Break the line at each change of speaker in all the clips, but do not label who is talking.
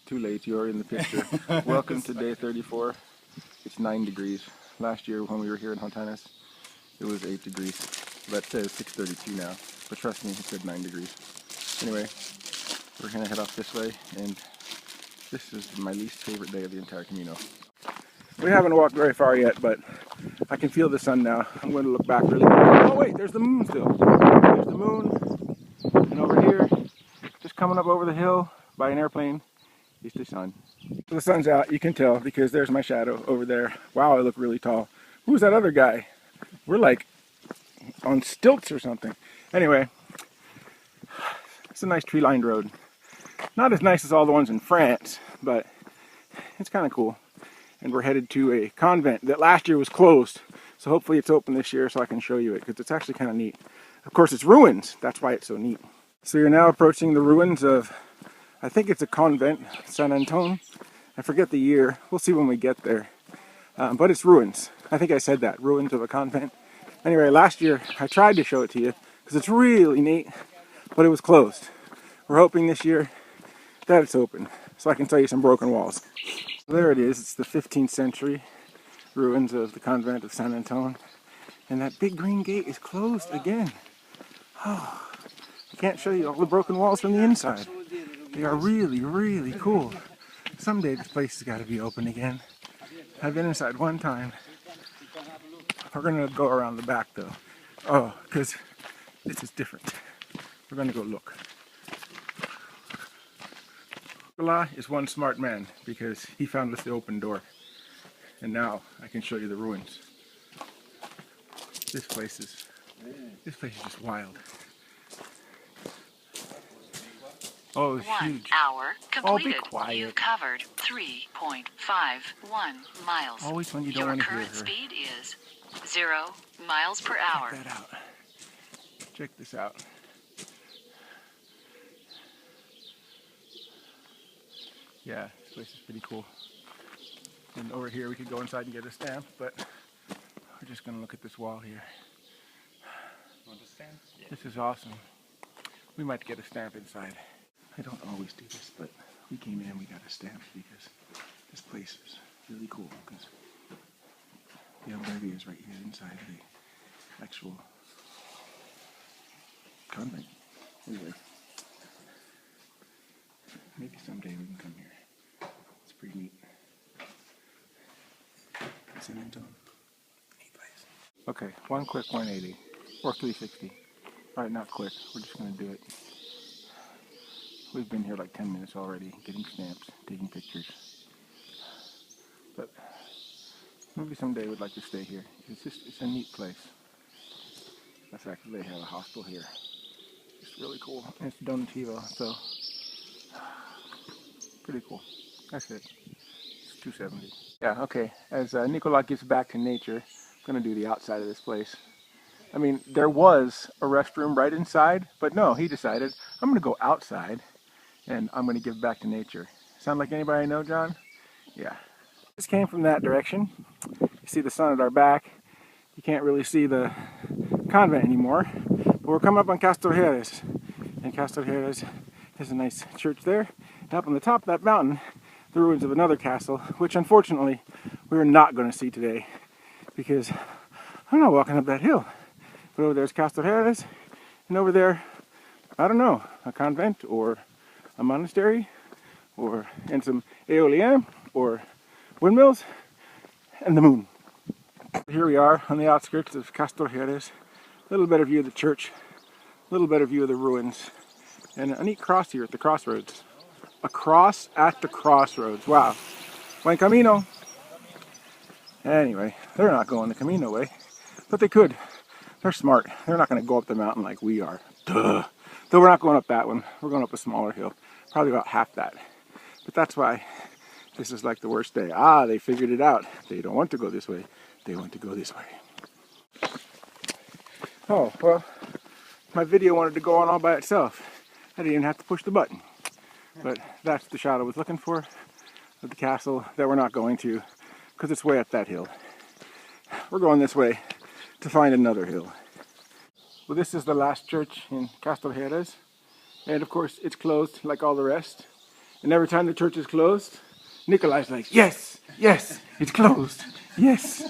Too late, you're in the picture. Welcome to day 34. It's 9 degrees. Last year when we were here in Hontanas, it was 8 degrees. That says 6:32 now, but trust me, it said 9 degrees. Anyway, we're gonna head off this way, and this is my least favorite day of the entire Camino. We haven't walked very far yet, but I can feel the sun now. I'm going to look back really quick. Oh wait, there's the moon still. There's the moon, and over here, just coming up over the hill by an airplane, is the sun. So the sun's out, you can tell, because there's my shadow over there. Wow, I look really tall. Who's that other guy? We're like on stilts or something. Anyway, it's a nice tree-lined road. Not as nice as all the ones in France, but it's kind of cool. And we're headed to a convent that last year was closed. So hopefully it's open this year so I can show you it, because it's actually kind of neat. Of course, it's ruins. That's why it's so neat. So you're now approaching the ruins of, I think it's a convent, San Antone. I forget the year. We'll see when we get there. But it's ruins. I think I said that, ruins of a convent. Anyway, last year I tried to show it to you because it's really neat, but it was closed. We're hoping this year that it's open so I can tell you some broken walls. So there it is. It's the 15th century ruins of the convent of San Antone. And that big green gate is closed again. Oh, I can't show you all the broken walls from the inside. They are really, really cool. Someday this place has got to be open again. I've been inside one time. We're going to go around the back though. Oh, because this is different. We're going to go look. Boadilla is one smart man because he found us the open door. And now I can show you the ruins. This place is just wild. Oh, it's huge.
1 hour completed.
Oh, be quiet.
You've covered 3.51 miles.
Always when you don't want to hear her.
Your current speed is 0 miles per hour.
Check that out. Check this out. Yeah, this place is pretty cool. And over here we could go inside and get a stamp, but we're just going to look at this wall here.
Want a stamp? Yeah.
This is awesome. We might get a stamp inside. I don't always do this, but we came in and we got a stamp because this place is really cool because the albergue is right here inside the actual convent. Anyway, maybe someday we can come here. It's pretty neat. San Antone. Neat place. Okay, one quick 180 or 360. Alright, not quick. We're just going to do it. We've been here like 10 minutes already, getting stamps, taking pictures. But maybe someday we'd like to stay here. It's a neat place. The fact that they have a hostel here. It's really cool. And it's donativo, so pretty cool. That's it. It's 270. Yeah, okay. As Nicola gets back to nature, I'm going to do the outside of this place. I mean, there was a restroom right inside, but no, he decided, I'm going to go outside and I'm going to give back to nature. Sound like anybody I know, John? Yeah. This came from that direction. You see the sun at our back. You can't really see the convent anymore, but we're coming up on Castor Jerez. And Castor Jerez has a nice church there. And up on the top of that mountain, the ruins of another castle, which unfortunately we are not going to see today because I'm not walking up that hill. But over there's Castor Jerez, and over there, I don't know, a convent or a monastery, and some eolian or windmills, and the moon. Here we are on the outskirts of Castor Jerez. A little better view of the church, a little better view of the ruins, and a neat cross here at the crossroads. A cross at the crossroads. Wow. Buen Camino. Anyway, they're not going the Camino way, but they could. They're smart. They're not going to go up the mountain like we are. Duh. Though we're not going up that one. We're going up a smaller hill. Probably about half that. But that's why this is like the worst day. Ah, they figured it out. They don't want to go this way. They want to go this way. Oh, well, my video wanted to go on all by itself. I didn't even have to push the button. But that's the shot I was looking for of the castle that we're not going to because it's way up that hill. We're going this way to find another hill. Well, this is the last church in Castor Jerez, and of course it's closed like all the rest. And every time the church is closed, Nikolai's like, yes, yes, it's closed, yes.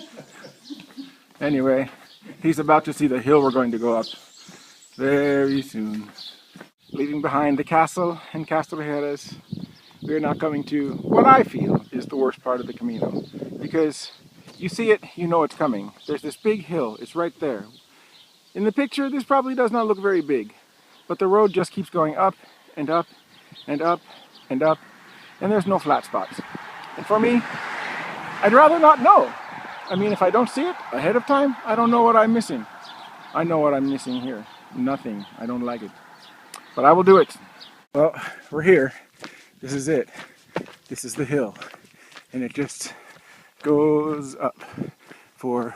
Anyway, he's about to see the hill we're going to go up very soon. Leaving behind the castle and Castle Vejeras, we are now coming to what I feel is the worst part of the Camino. Because you see it, you know it's coming. There's this big hill, it's right there. In the picture, this probably does not look very big, but the road just keeps going up and up and up and up, and there's no flat spots. And for me, I'd rather not know. I mean, if I don't see it ahead of time, I don't know what I'm missing. I know what I'm missing here. Nothing. I don't like it. But I will do it. Well, we're here. This is it. This is the hill. And it just goes up for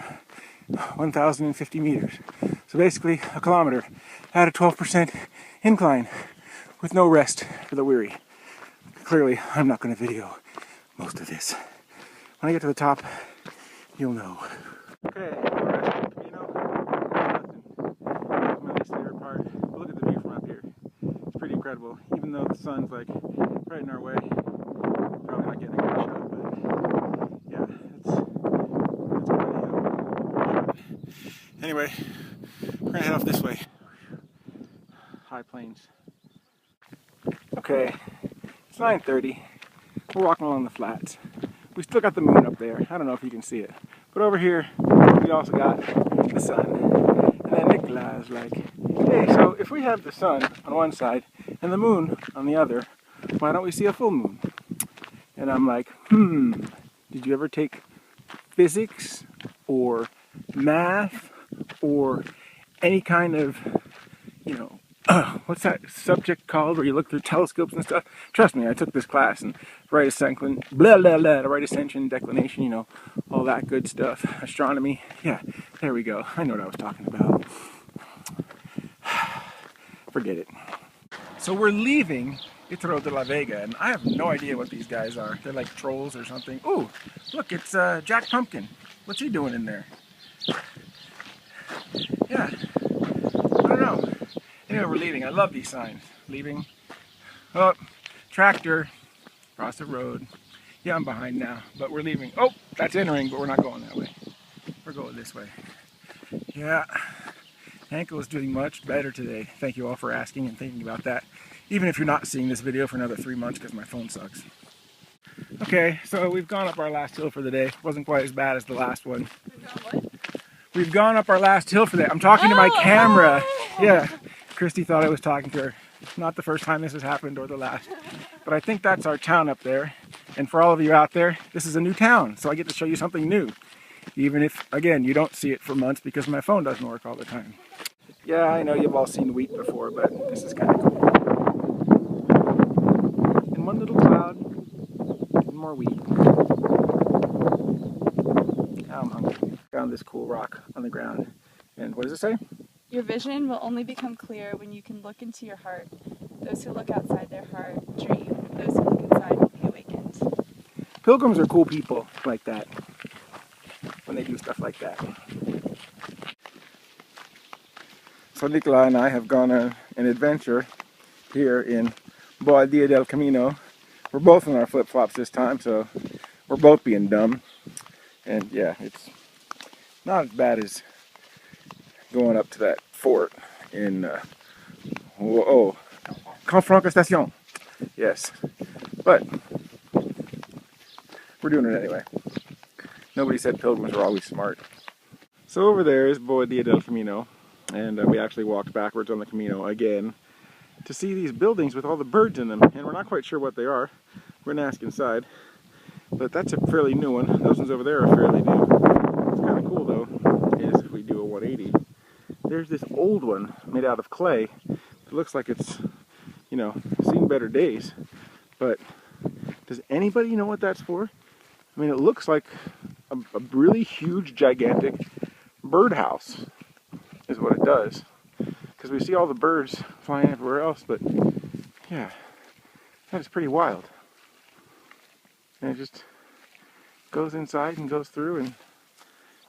1,050 meters. So basically a kilometer at a 12% incline with no rest for the weary. Clearly, I'm not going to video most of this. When I get to the top, you'll know. Okay, the rest of the Camino. That's my least favorite part. But look at the view from up here. It's pretty incredible. Even though the sun's like right in our way, probably not getting a good shot, but yeah, it's quite a hill. Anyway, we're gonna head off this way. High plains. Okay, it's 9:30. We're walking along the flats. We still got the moon up there. I don't know if you can see it. But over here, we also got the sun. And then Nikolai is like, hey, so if we have the sun on one side and the moon on the other, why don't we see a full moon? And I'm like, did you ever take physics or math or any kind of, you know, what's that subject called where you look through telescopes and stuff? Trust me, I took this class and right ascension, right ascension, declination, you know, all that good stuff. Astronomy, yeah, there we go. I know what I was talking about. Forget it. So we're leaving Itero de la Vega, and I have no idea what these guys are. They're like trolls or something. Ooh, look, it's Jack Pumpkin. What's he doing in there? Yeah, I don't know. Anyway, we're leaving. I love these signs. Leaving. Oh, tractor. Across the road. Yeah, I'm behind now, but we're leaving. Oh, that's entering, but we're not going that way. We're going this way. Yeah, ankle is doing much better today. Thank you all for asking and thinking about that. Even if you're not seeing this video for another 3 months because my phone sucks. Okay, so we've gone up our last hill for the day. Wasn't quite as bad as the last one. We've gone up our last hill for the day. I'm talking to my camera. Yeah. Christy thought I was talking to her. It's not the first time this has happened or the last. But I think that's our town up there. And for all of you out there, this is a new town. So I get to show you something new. Even if, again, you don't see it for months because my phone doesn't work all the time. Yeah, I know you've all seen wheat before, but this is kind of cool. And one little cloud, and more wheat. Now I'm hungry. Found this cool rock on the ground. And what does it say?
Your vision will only become clear when you can look into your heart. Those who look outside their heart dream. Those who look inside will be awakened.
Pilgrims are cool people like that. When they do stuff like that. So Nikolai and I have gone on an adventure here in Boadilla del Camino. We're both in our flip-flops this time, so we're both being dumb. And yeah, it's not as bad as going up to that fort in Confrontation. Yes, but we're doing it anyway. Nobody said pilgrims were always smart. So over there is Boadilla del Camino, and we actually walked backwards on the Camino again to see these buildings with all the birds in them, and we're not quite sure what they are. We're gonna ask inside, but that's a fairly new one. Those ones over there are fairly new. What's kind of cool though is if we do a 180, there's this old one made out of clay. It looks like it's, you know, seen better days, but does anybody know what that's for? I mean, it looks like a really huge, gigantic birdhouse is what it does. Because we see all the birds flying everywhere else, but yeah, that is pretty wild. And it just goes inside and goes through, and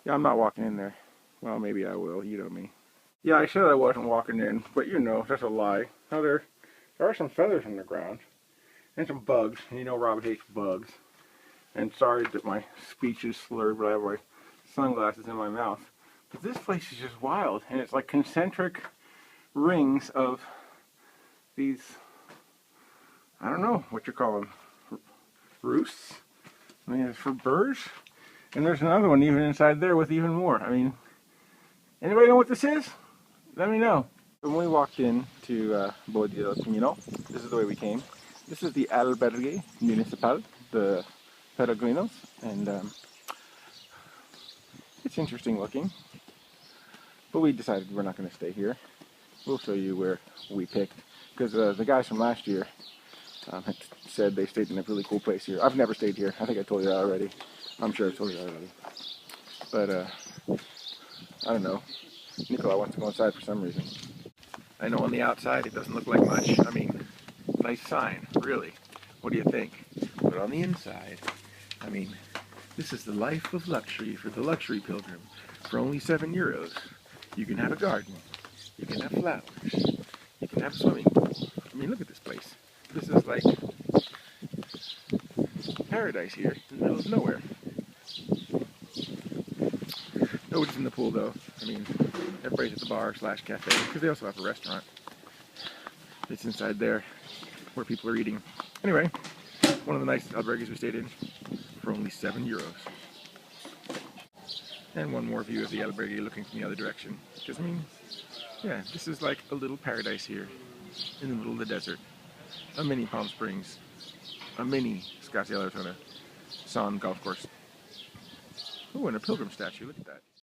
yeah, I'm not walking in there. Well, maybe I will, you know me. Yeah, I said I wasn't walking in, but you know, that's a lie. Now there are some feathers on the ground. and some bugs. And you know Rob hates bugs. And sorry that my speech is slurred, but I have my sunglasses in my mouth. But this place is just wild, and it's like concentric rings of these, I don't know what you call them, roosts? I mean, it's for birds. And there's another one even inside there with even more. I mean, anybody know what this is? Let me know. When we walked in to Boadilla, Camino, this is the way we came. This is the Albergue Municipal, the Peregrinos, and it's interesting looking. But we decided we're not going to stay here. We'll show you where we picked, because the guys from last year had said they stayed in a really cool place here. I've never stayed here. I think I told you that already. I'm sure I told you that already. But I don't know. Nicola wants to go inside for some reason. I know on the outside it doesn't look like much. I mean, nice sign, really. What do you think? But on the inside, I mean, this is the life of luxury for the luxury pilgrim. For only €7, you can have a garden. You can have flowers. You can have a swimming pool. I mean, look at this place. This is like paradise here in the middle of nowhere. Nobody's in the pool though. I mean, everybody's at the bar / cafe, because they also have a restaurant. It's inside there where people are eating. Anyway, one of the nice albergues we stayed in for only €7. And one more view of the albergue looking from the other direction. Because I mean, yeah, this is like a little paradise here in the middle of the desert. A mini Palm Springs. A mini Scottsdale, Arizona. Sun golf course. Oh, and a pilgrim statue. Look at that.